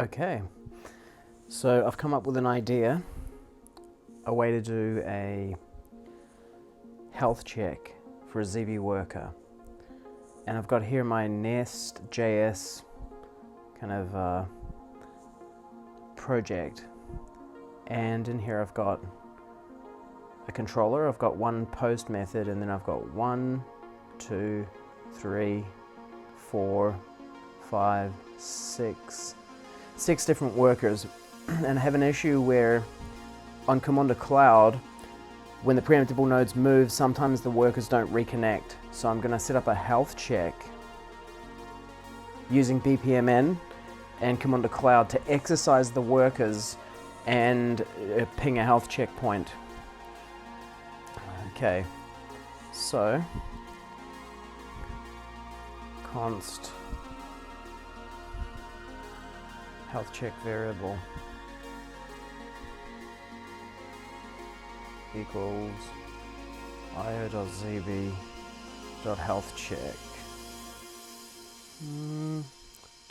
Okay, so I've come up with an idea, a way to do a health check for a Zeebe Worker. And I've got here my Nest.js kind of project. And in here I've got a controller. I've got one post method, and then I've got 1, 2, 3, 4, 5, 6 different workers. And I have an issue where on Camunda Cloud, when the preemptible nodes move, sometimes the workers don't reconnect. So I'm going to set up a health check using BPMN and Camunda Cloud to exercise the workers and ping a health checkpoint. Okay, so const health check variable equals io.zeebe.healthcheck. Don't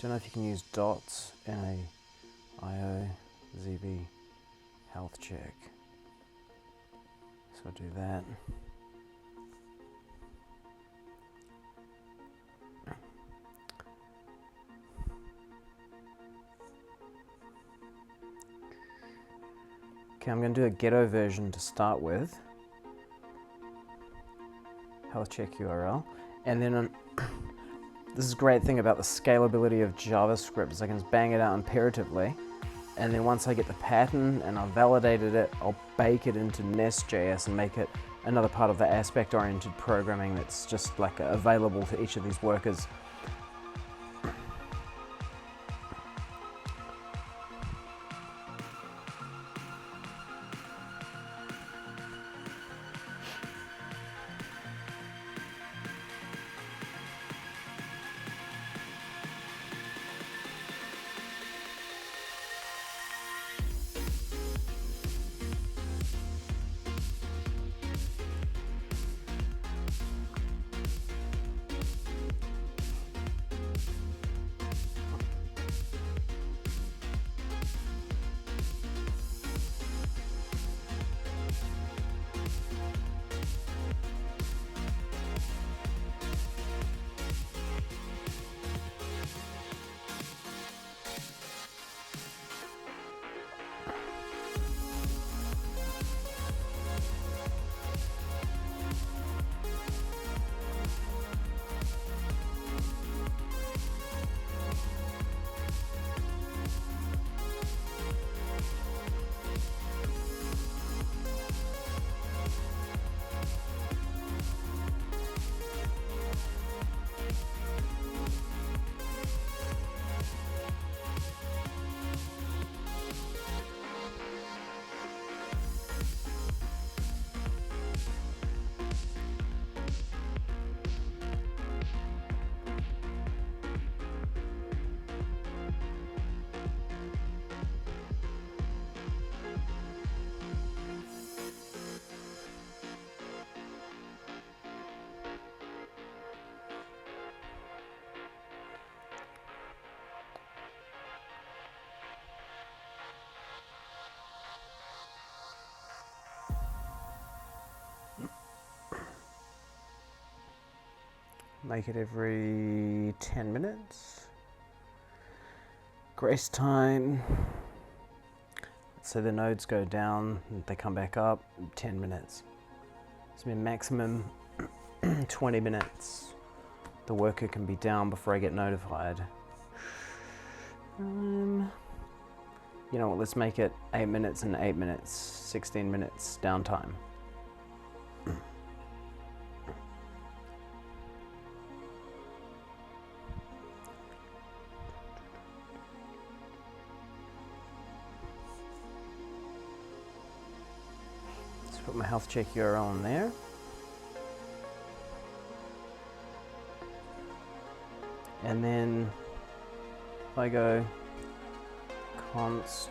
know if you can use dots in a io zeebe health check. So I'll do that. Okay, I'm going to do a ghetto version to start with. Health check URL. And then this is a great thing about the scalability of JavaScript is I can just bang it out imperatively. And then once I get the pattern and I've validated it, I'll bake it into Nest.js and make it another part of the aspect-oriented programming that's just like available to each of these workers. Make it every 10 minutes. Grace time. So the nodes go down, they come back up, 10 minutes. It's been maximum 20 minutes. The worker can be down before I get notified. You know what, let's make it 8 minutes and 8 minutes, 16 minutes downtime. Put my health check URL in there. And then if I go const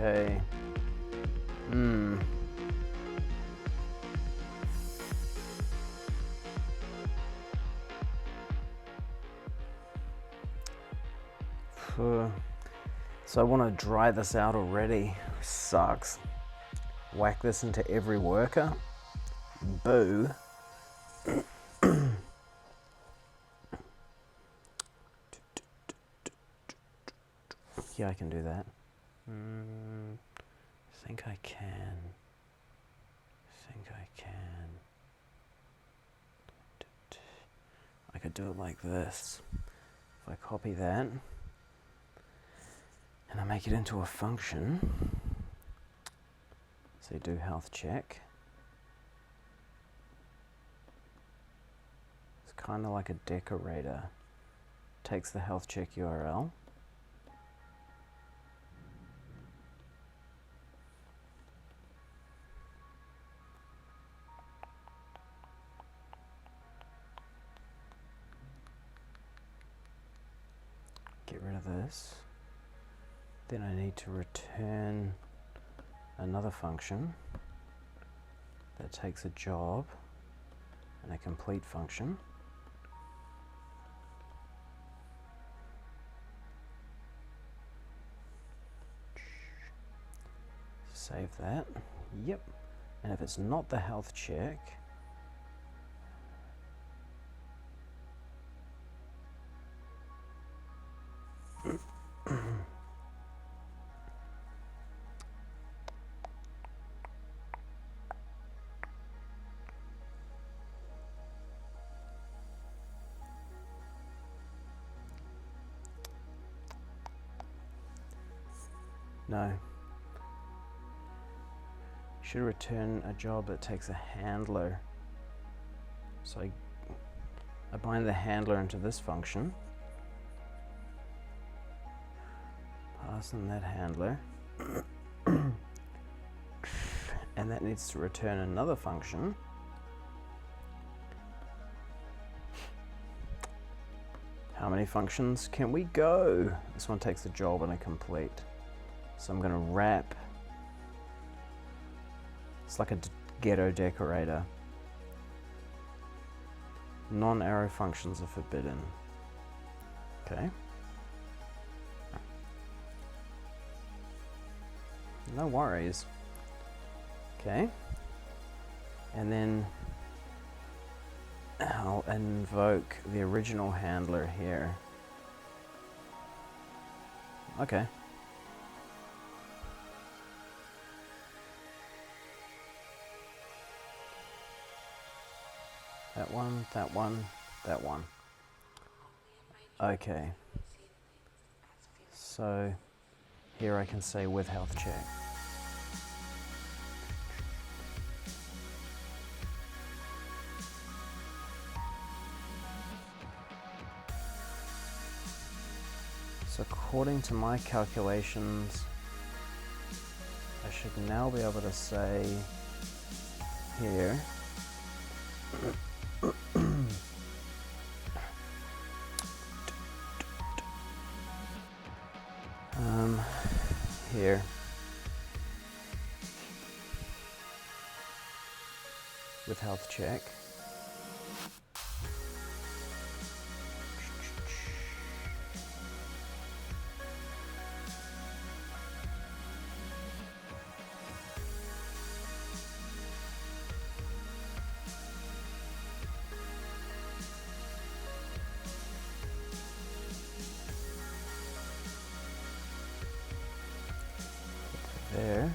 Okay. So I want to dry this out already. Sucks. Whack this into every worker. Boo. Yeah, I can do that. Think I can. I could do it like this. If I copy that and I make it into a function, so do health check. It's kind of like a decorator. Takes the health check URL. Get rid of this. Then I need to return another function that takes a job and a complete function. Save that. Yep. And if it's not the health check, no. Should return a job that takes a handler. So I bind the handler into this function. Pass in that handler. And that needs to return another function. How many functions can we go? This one takes a job and a complete. So I'm going to wrap. It's like a ghetto decorator. Non-arrow functions are forbidden. Okay. No worries. Okay. And then I'll invoke the original handler here. Okay. That one, that one, that one. Okay. So here I can say with health check. So according to my calculations, I should now be able to say here here with health check. There.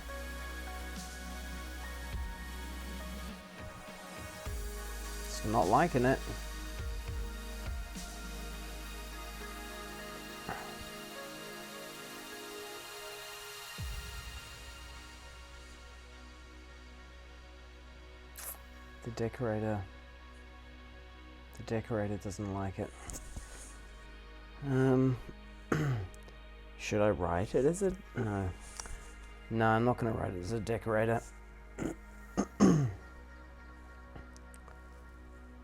It's not liking it. The decorator doesn't like it. Should I write it as a no? No, I'm not going to write it as a decorator.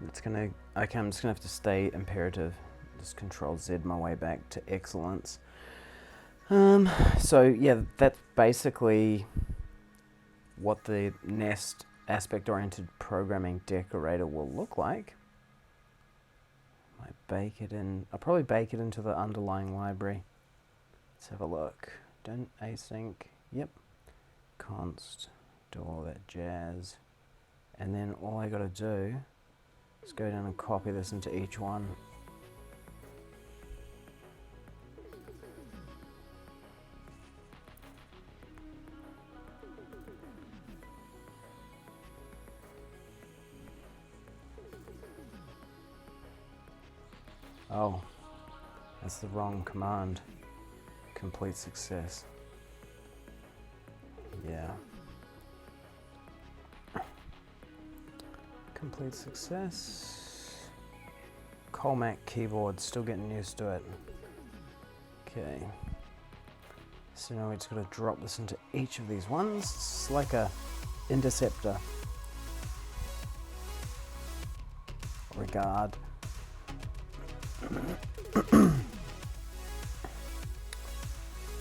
It's going to, okay, I'm just going to have to stay imperative. Just Control Z my way back to excellence. So yeah, that's basically what the Nest aspect-oriented programming decorator will look like. Might bake it in. I'll probably bake it into the underlying library. Let's have a look. Don't async. Yep. Const. Do all that jazz. And then all I gotta do is go down and copy this into each one. Oh, that's the wrong command. Complete success. Yeah. Complete success. Colmac keyboard, still getting used to it. Okay. So now we just gotta drop this into each of these ones. It's like a interceptor. Regard.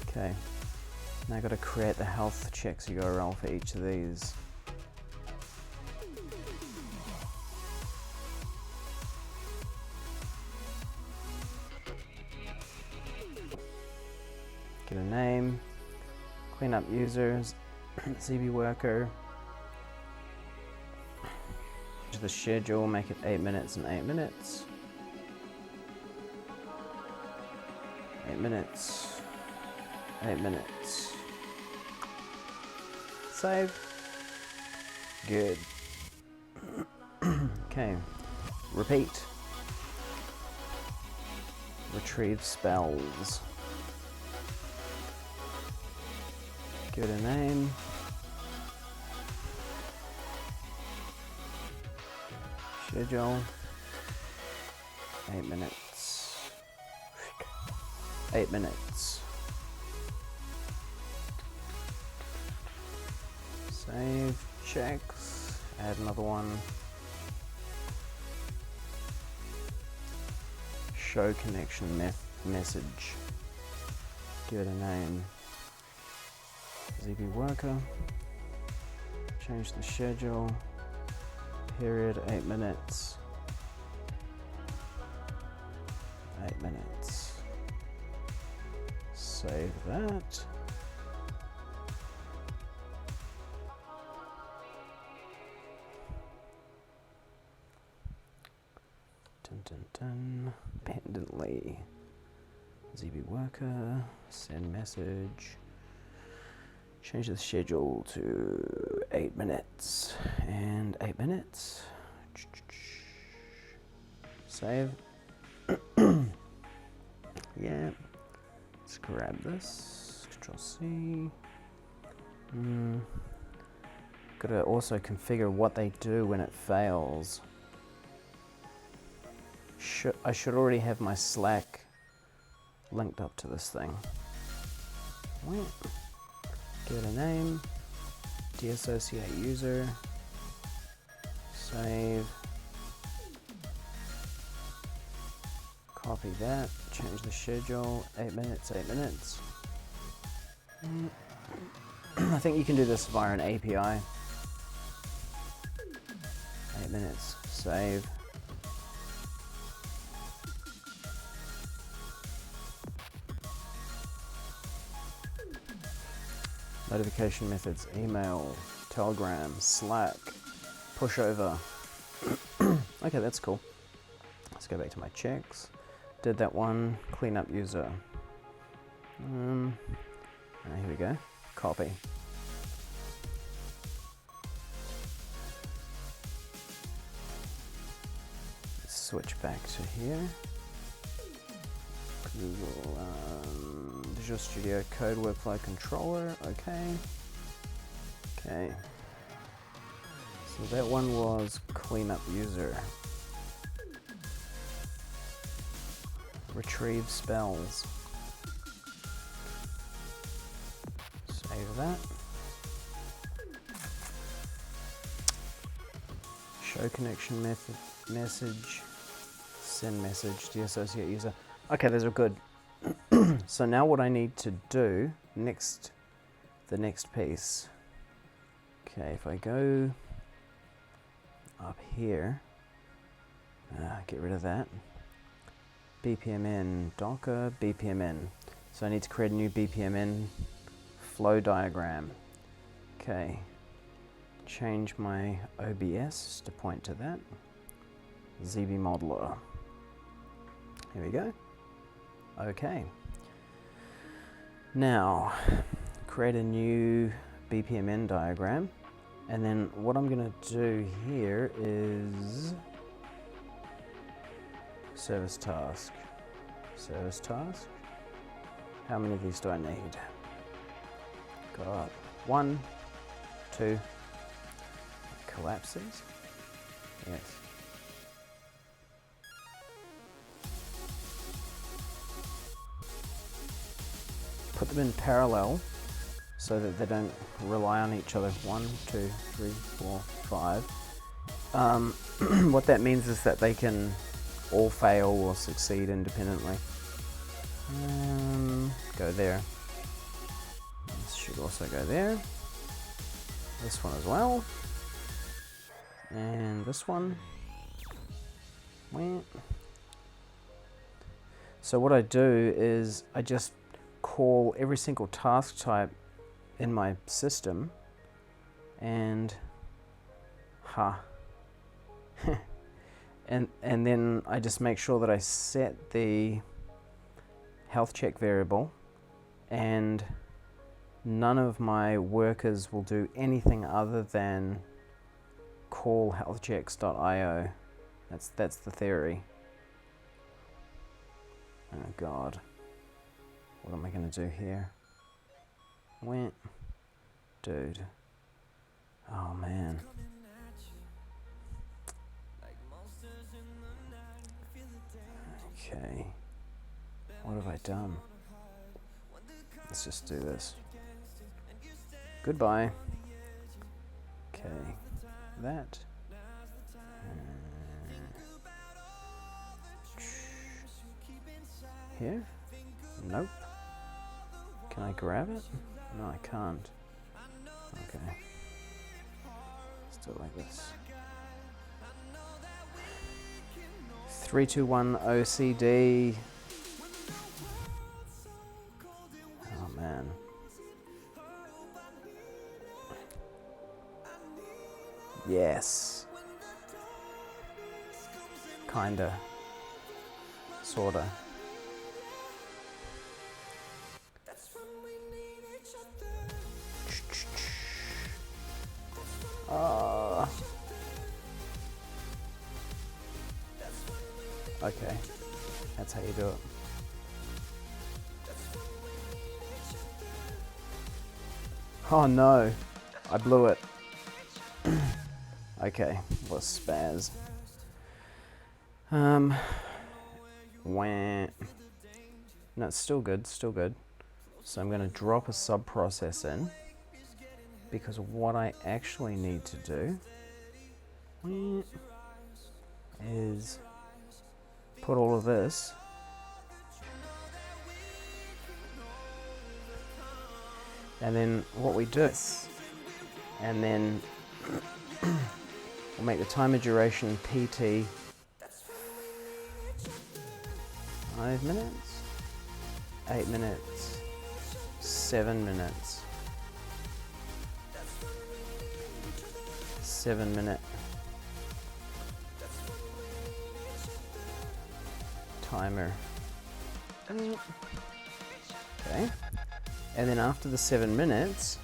Okay. Now I've got to create the health checks URL for each of these. Get a name, clean up users, Zeebe Worker. To the schedule, make it 8 minutes and 8 minutes. 8 minutes. 8 minutes. Save. Good. Okay. Repeat. Retrieve spells. Give it a name. Schedule. 8 minutes. 8 minutes. Save. Checks. Add another one. Show connection message. Give it a name. Zeebe Worker. Change the schedule. Period 8 minutes. 8 minutes. Save that. Dun dun dun. Pendantly. Zeebe Worker. Send message. Change the schedule to 8 minutes and 8 minutes. Save. Yeah. Let's grab this. Control C. Gotta also configure what they do when it fails. I should already have my Slack linked up to this thing. Wait. Give it a name, deassociate user, save, copy that, change the schedule, 8 minutes, 8 minutes. I think you can do this via an API. 8 minutes, save. Notification methods, email, Telegram, Slack, pushover. Okay, that's cool. Let's go back to my checks. Did that one, clean up user. Here we go, copy. Let's switch back to here. Google, Visual Studio Code Workflow Controller, okay. Okay. So that one was cleanup user. Retrieve spells. Save that. Show connection message. Send message, deassociate user. Okay, those are good. So now what I need to do the next piece. Okay, if I go up here, get rid of that. BPMN, Docker, BPMN. So I need to create a new BPMN flow diagram. Okay, change my OBS to point to that. Zeebe modeler. Here we go. Okay. Now, create a new BPMN diagram. And then what I'm going to do here is service task. Service task. How many of these do I need? Got 1, 2. Collapses. Yes. Put them in parallel so that they don't rely on each other. 1, 2, 3, 4, 5. What that means is that they can all fail or succeed independently. Go there. This should also go there. This one as well. And this one. So what I do is I just call every single task type in my system and and then I just make sure that I set the health check variable, and none of my workers will do anything other than call healthchecks.io. That's the theory. Oh God. What am I going to do here? Dude. Oh man. Okay. What have I done? Let's just do this. Goodbye. Okay. That. Here? Nope. Can I grab it? No, I can't. Okay. Let's do it like this. 3, 2, 1 OCD. Oh man. Yes. Kinda. Sorta. Okay, that's how you do it. Oh no, I blew it. Okay, let's spaz. Wah. No, it's still good, still good. So I'm going to drop a sub-process in, because what I actually need to do is put all of this and then what we do, and then we'll make the timer duration PT 5 minutes, 8 minutes, 7 minutes, 7 minute timer. Okay, and then after the 7 minutes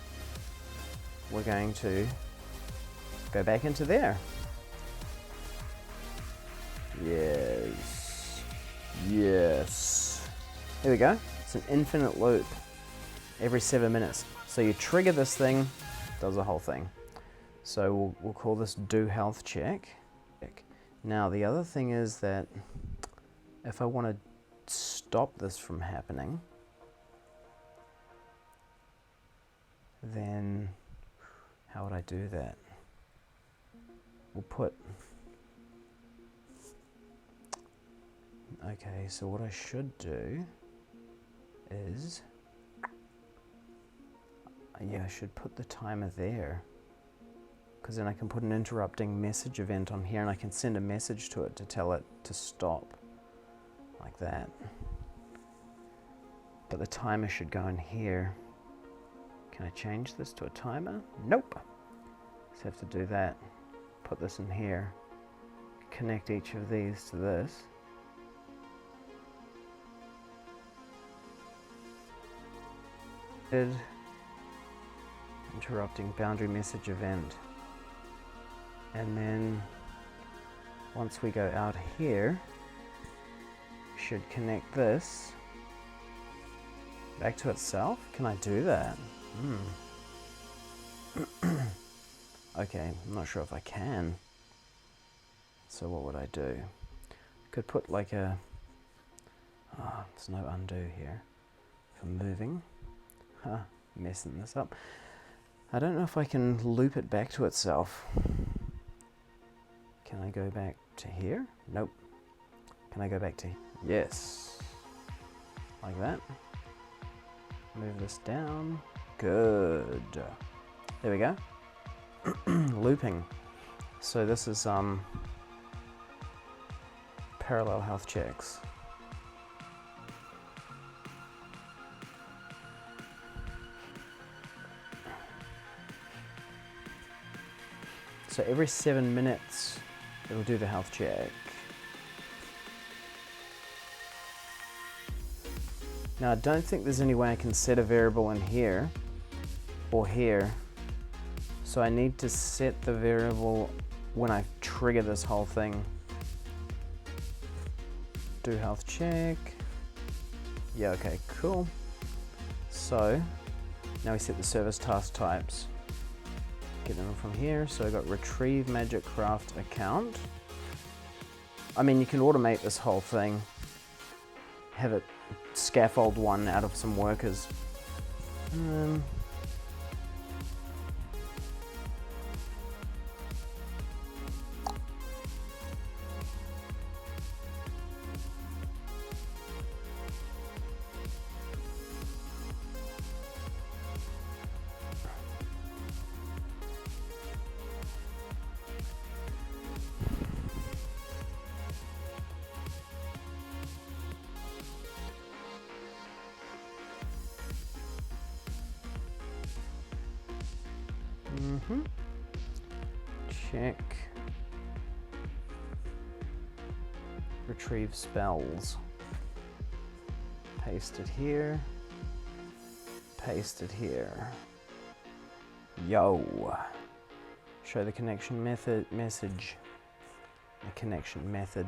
we're going to go back into there. Yes, yes, here we go. It's an infinite loop every 7 minutes, so you trigger this thing, does the whole thing. So we'll call this do health check. Now the other thing is that if I want to stop this from happening, then how would I do that? We'll put, okay, so what I should do is, yeah, I should put the timer there, because then I can put an interrupting message event on here and I can send a message to it to tell it to stop, like that. But the timer should go in here. Can I change this to a timer? Nope. Just have to do that. Put this in here. Connect each of these to this. Interrupting boundary message event. And then once we go out here, we should connect this back to itself. Can I do that? Okay, I'm not sure if I can. So what would I do? Could put like a, there's no undo here for moving. Messing this up. I don't know if I can loop it back to itself. Can I go back to here? Nope. Can I go back to here? Yes. Like that. Move this down. Good. There we go. Looping. So this is parallel health checks. So every 7 minutes, it'll do the health check. Now I don't think there's any way I can set a variable in here or here. So I need to set the variable when I trigger this whole thing. Do health check. Yeah, okay, cool. So now we set the service task types. Get them from here. So I got retrieve magic craft account. I mean, you can automate this whole thing. Have it scaffold one out of some workers. Check. Retrieve spells. Paste it here. Paste it here. Yo. Show the connection message. The connection method.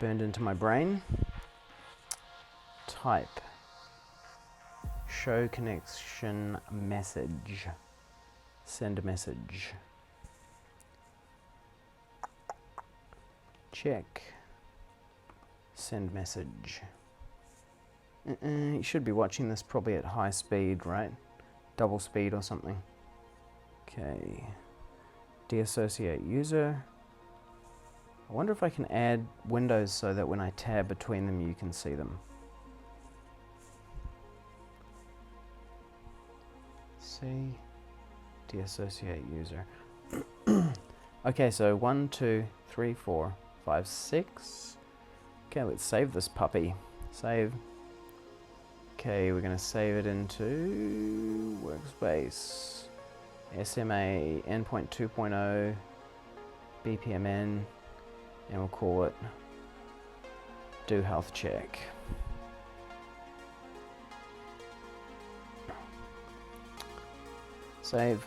Burned into my brain. Type. Show connection message. Send a message. Check. Send message. You should be watching this probably at high speed, right? Double speed or something. Okay. Deassociate user. I wonder if I can add windows so that when I tab between them you can see them. See. Deassociate user. Okay, so 1, 2, 3, 4, 5, 6. Okay, let's save this puppy. Save. Okay, we're going to save it into workspace. SMA endpoint 2.0 BPMN, and we'll call it do health check. Save.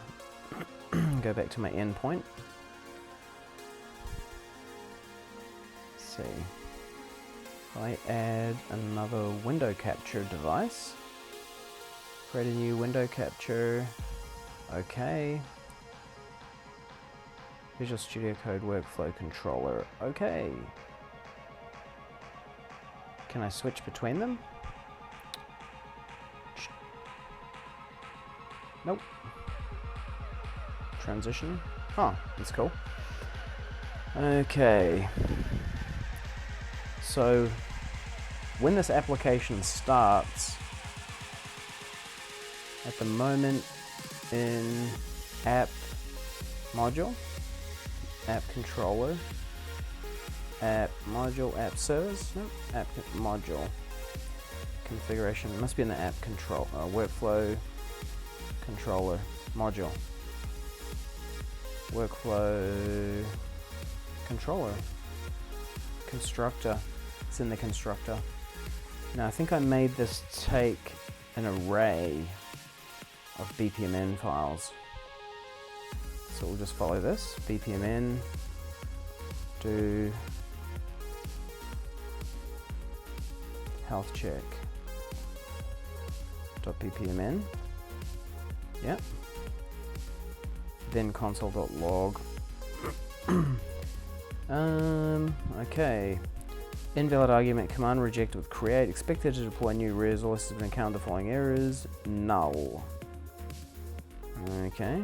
Go back to my endpoint. See. If I add another window capture device, create a new window capture. Okay. Visual Studio Code workflow controller. Okay. Can I switch between them? Nope. Transition. Oh, that's cool. Okay. So when this application starts, at the moment in app module, app controller, app module, app service, no, app module, configuration, it must be in the app control, workflow controller module, workflow controller, constructor, it's in the constructor. Now I think I made this take an array of BPMN files. So we'll just follow this, BPMN, do healthcheck.bpmn, yep, then console.log. Okay, invalid argument, command rejected with create, expected to deploy new resources but encounter the following errors, null. Okay,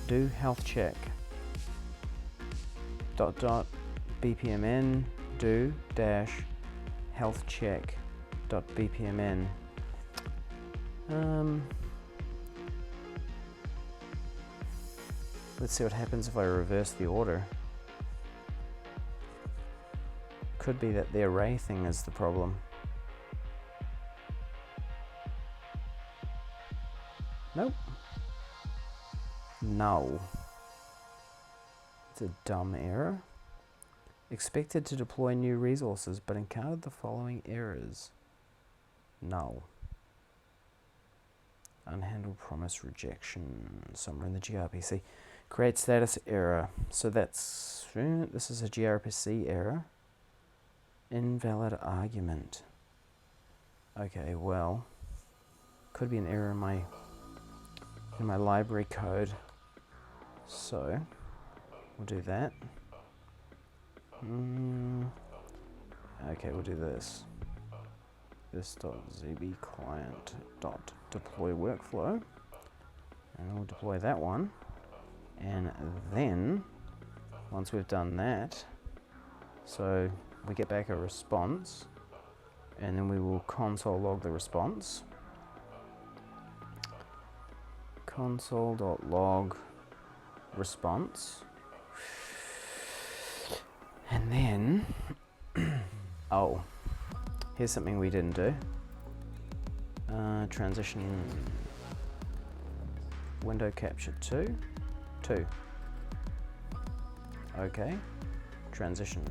do health check .bpmn do dash health check .bpmn. Let's see what happens if I reverse the order. Could be that the array thing is the problem. Nope. Null. It's a dumb error. Expected to deploy new resources but encountered the following errors. Null. Unhandled promise rejection. Somewhere in the gRPC. Create status error. So that's, this is a gRPC error. Invalid argument. Okay, well, could be an error in my library code. So we'll do that. Okay, we'll do this. This.zeebe client.deploy workflow, and we'll deploy that one. And then once we've done that, so we get back a response, and then we will console log the response. Console.log response. And then, oh, here's something we didn't do. Transition window capture 2. Okay, transition.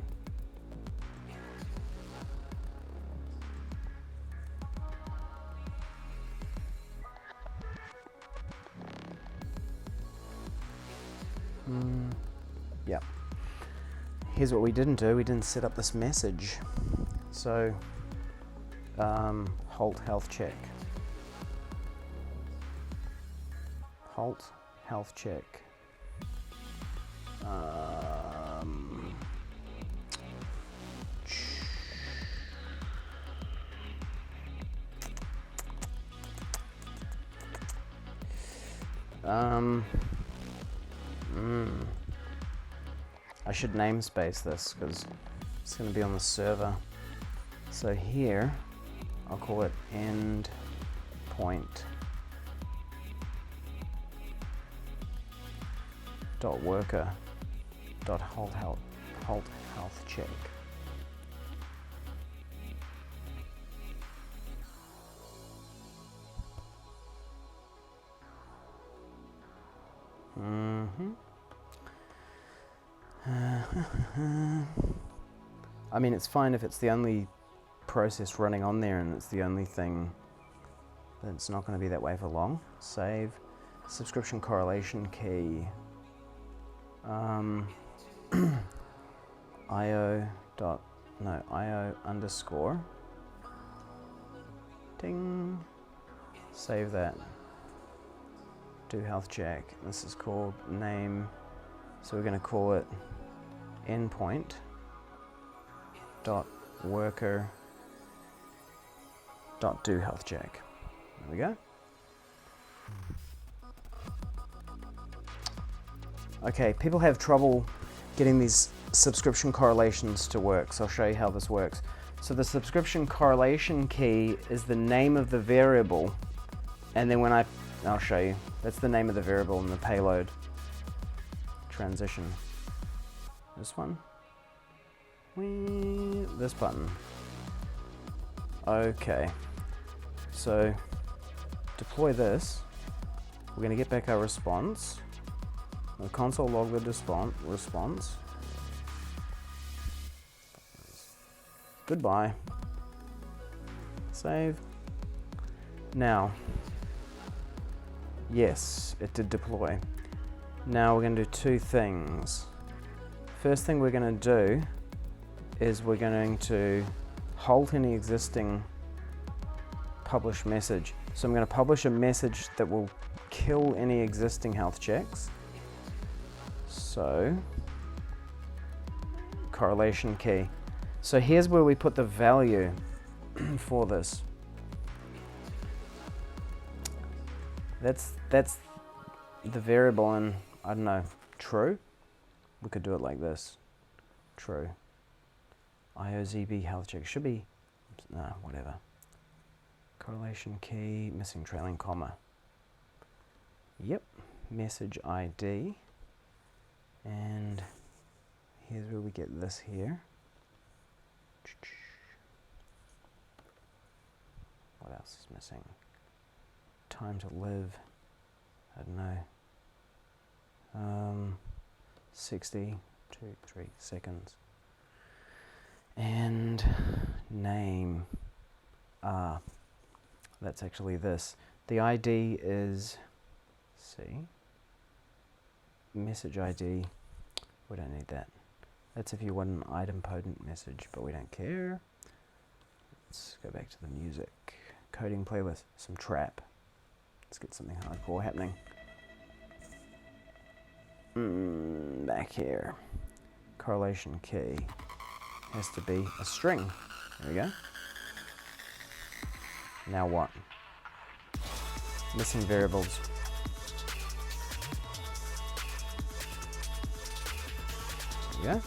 Yep. Here's what we didn't do. We didn't set up this message. So, halt health check. Halt health check. I should namespace this because it's going to be on the server. So here, I'll call it endpoint .worker .halt health check. I mean, it's fine if it's the only process running on there and it's the only thing, but it's not going to be that way for long. Save. Subscription correlation key. IO underscore. Ding. Save that. Do health check. This is called name. So we're going to call it endpoint dot worker dot do health check. There we go. Okay, people have trouble getting these subscription correlations to work. So I'll show you how this works. So the subscription correlation key is the name of the variable, and then when I'll show you, that's the name of the variable in the payload transition. This one, this button. Okay, so deploy this. We're going to get back our response. The console log the response. Goodbye. Save. Now, yes, it did deploy. Now we're going to do two things. First thing we're going to do is we're going to halt any existing published message. So I'm going to publish a message that will kill any existing health checks. So, correlation key. So here's where we put the value for this. That's the variable in, I don't know, true? We could do it like this. True. IOZB health check should be, no, whatever. Correlation key, missing trailing comma. Yep, message ID. And here's where we get this here. What else is missing? Time to live. I don't know. 60, 3 seconds. And name. That's actually this. The ID is, message ID. We don't need that. That's if you want an idempotent message, but we don't care. Let's go back to the music. Coding playlist, some trap. Let's get something hardcore happening. Back here. Correlation key has to be a string. There we go. Now what? Missing variables. There we go.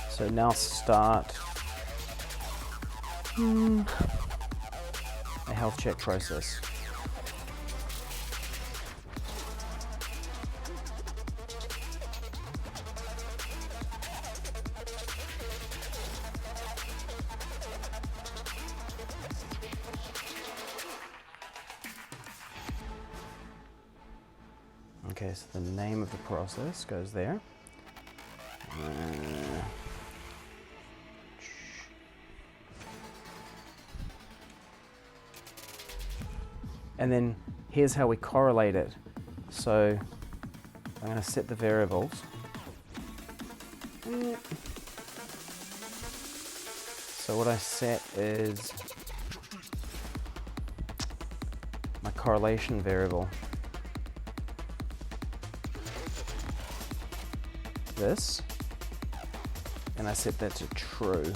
So now start a health check process. Okay, so the name of the process goes there. And then here's how we correlate it. So I'm going to set the variables. So what I set is my correlation variable. This. And I set that to true.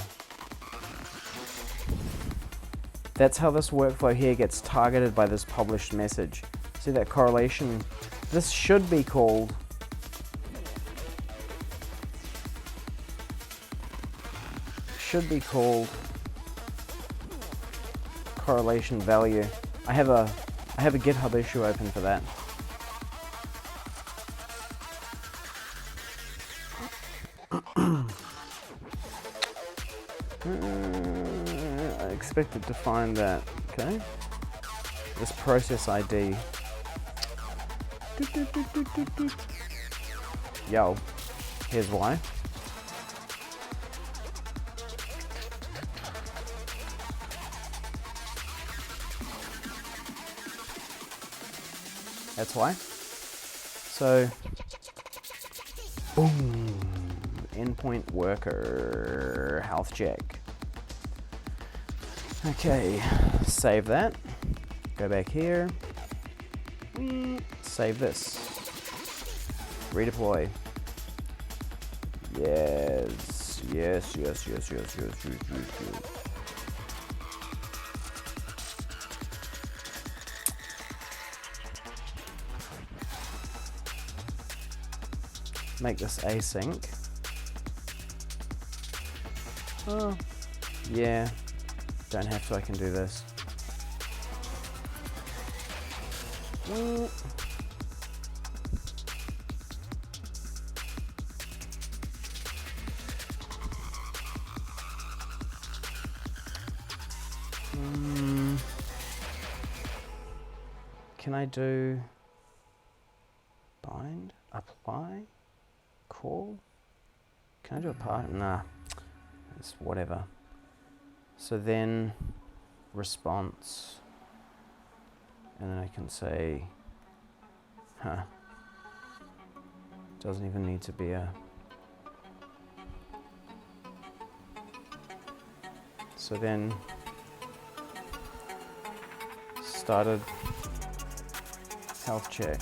That's how this workflow here gets targeted by this published message. See that correlation? This should be called correlation value. I have a GitHub issue open for that. I expected to find that. Okay. This process ID. Yo, here's why. That's why. So, boom, endpoint worker, health check. Okay, save that. Go back here. Save this. Redeploy. Yes. Yes, yes, yes, yes, yes, yes, yes. Make this async. Oh, yeah. Don't have to, I can do this. Can I do bind, apply, call? Can I do a part? Nah, it's whatever. So then response, and then I can say, doesn't even need to be a, so then started health check.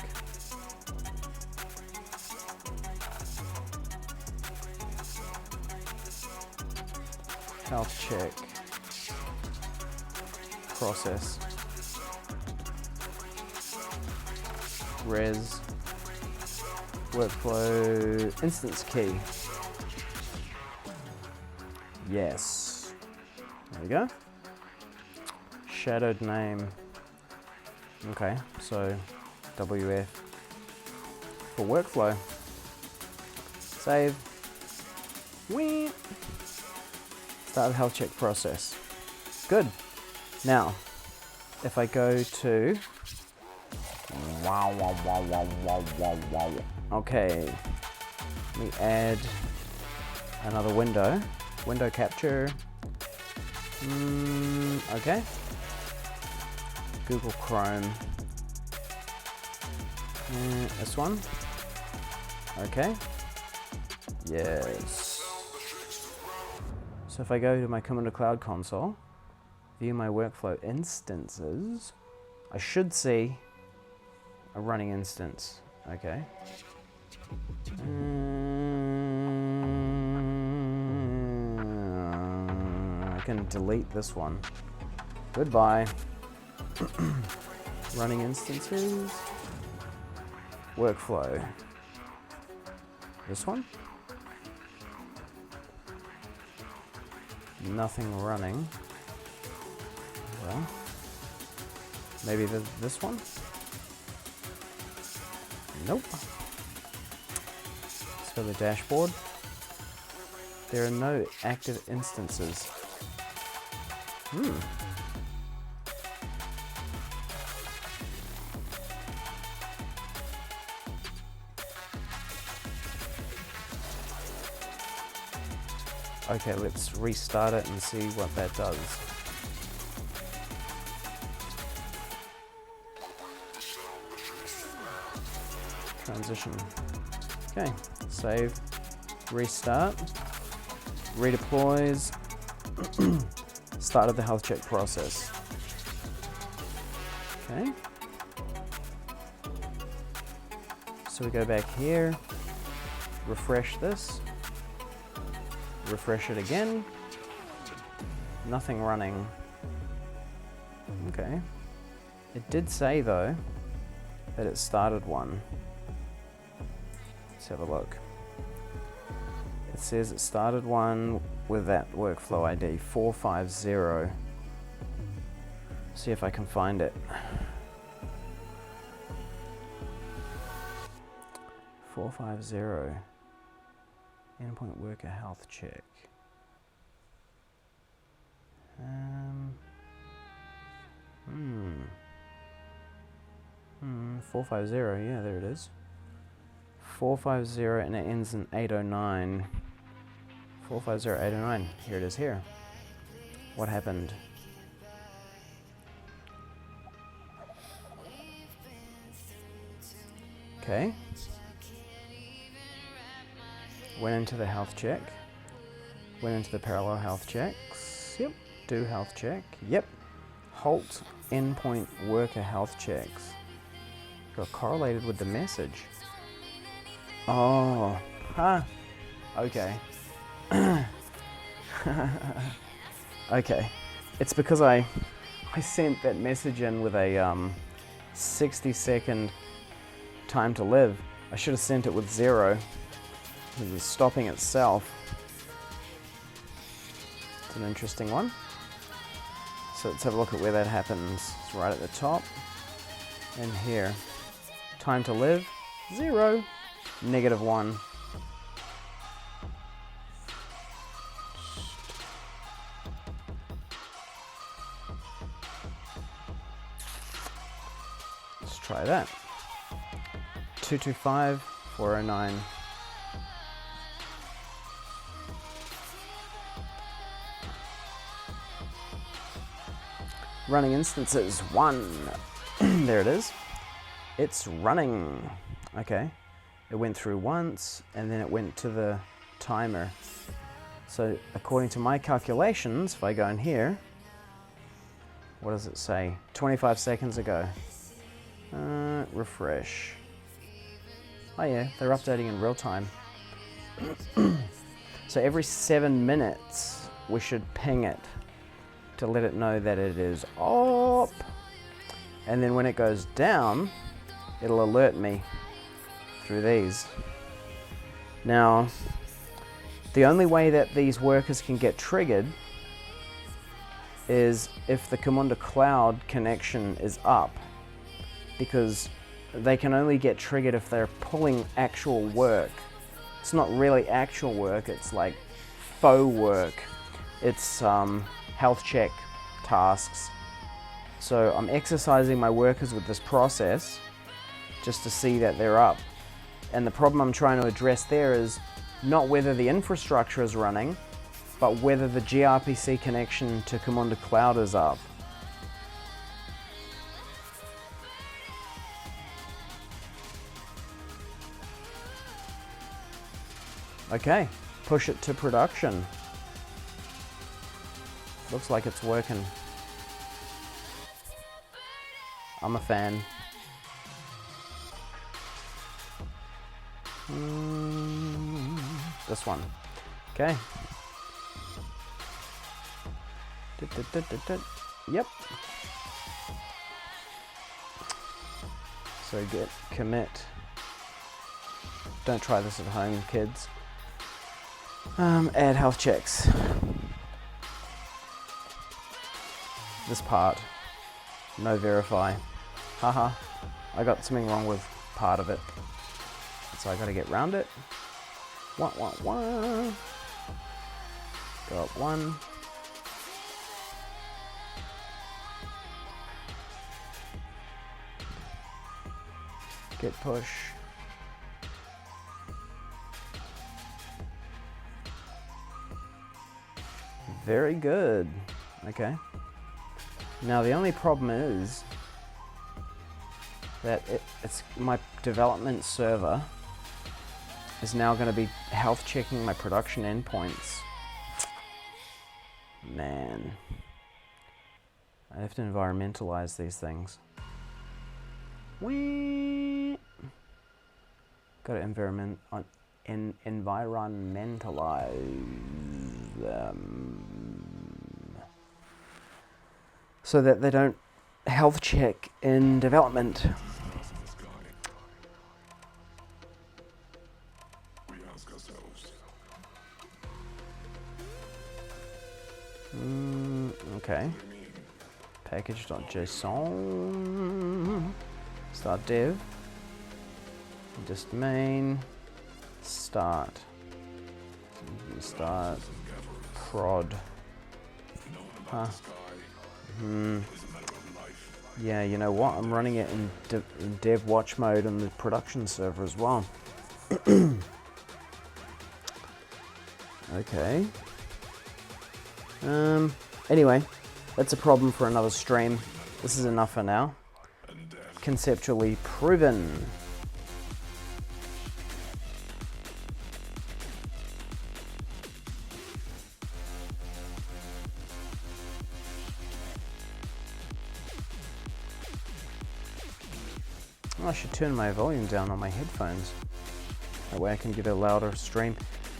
Health check. Process. Res. Workflow instance key. Yes. There we go. Shadowed name. Okay, so WF for workflow. Save. Whee! Start the health check process. Good. Now, if I go to okay, let me add another window. Window capture. Okay. Google Chrome. This one. Okay. Yes. So if I go to my Camunda Cloud console, view my workflow instances, I should see a running instance. Okay. I can delete this one. Goodbye. Running instances. Workflow. This one. Nothing running. Well, maybe this one? Nope. Let's go to the dashboard. There are no active instances. Okay, let's restart it and see what that does. Transition. Okay, save, restart, redeploys, started the health check process. Okay. So we go back here, refresh this. Refresh it again. Nothing running. Okay. It did say though that it started one. Let's have a look. It says it started one with that workflow ID 450. See if I can find it. 450. Endpoint worker health check. 450, yeah, there it is. 450 and it ends in 809. 450, 809, here it is here. What happened? Okay. Went into the health check. Went into the parallel health checks. Yep. Do health check. Yep. halt endpoint worker health checks. Got correlated with the message. Oh, huh. Okay. Okay. It's because I sent that message in with a 60-second time to live. I should have sent it with 0. It was stopping itself. It's an interesting one. So let's have a look at where that happens. It's right at the top. And here. Time to live, 0. -1. Let's try that. 225 409. Running instances 1. There it is. It's running. Okay. It went through once and then it went to the timer. So according to my calculations, if I go in here, what does it say? 25 seconds ago. Refresh. Oh yeah, they're updating in real time. So every 7 minutes we should ping it to let it know that it is up. And then when it goes down, it'll alert me through these. Now, the only way that these workers can get triggered is if the Camunda Cloud connection is up, because they can only get triggered if they're pulling actual work. It's not really actual work, it's like faux work. It's health check tasks. So I'm exercising my workers with this process just to see that they're up. And the problem I'm trying to address there is not whether the infrastructure is running, but whether the gRPC connection to Camunda Cloud is up. Okay, push it to production. Looks like it's working. I'm a fan. This one. Okay. Yep. So get commit. Don't try this at home, kids. Add health checks. This part. No verify. Haha. I got something wrong with part of it. So I gotta get round it. Go up 1. Get push. Very good. Okay. Now the only problem is that it's my development server is now going to be health checking my production endpoints. Man, I have to environmentalize these things. Got to environmentalize them so that they don't health check in development. Okay. Package.json. Start dev. Just main. Start. Start. Prod. Huh. Yeah, you know what? I'm running it in dev watch mode on the production server as well. Okay. Anyway, that's a problem for another stream. This is enough for now. Conceptually proven. I should turn my volume down on my headphones. That way I can get a louder stream.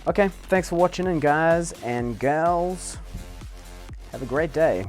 Okay, thanks for watching, and guys and gals, have a great day.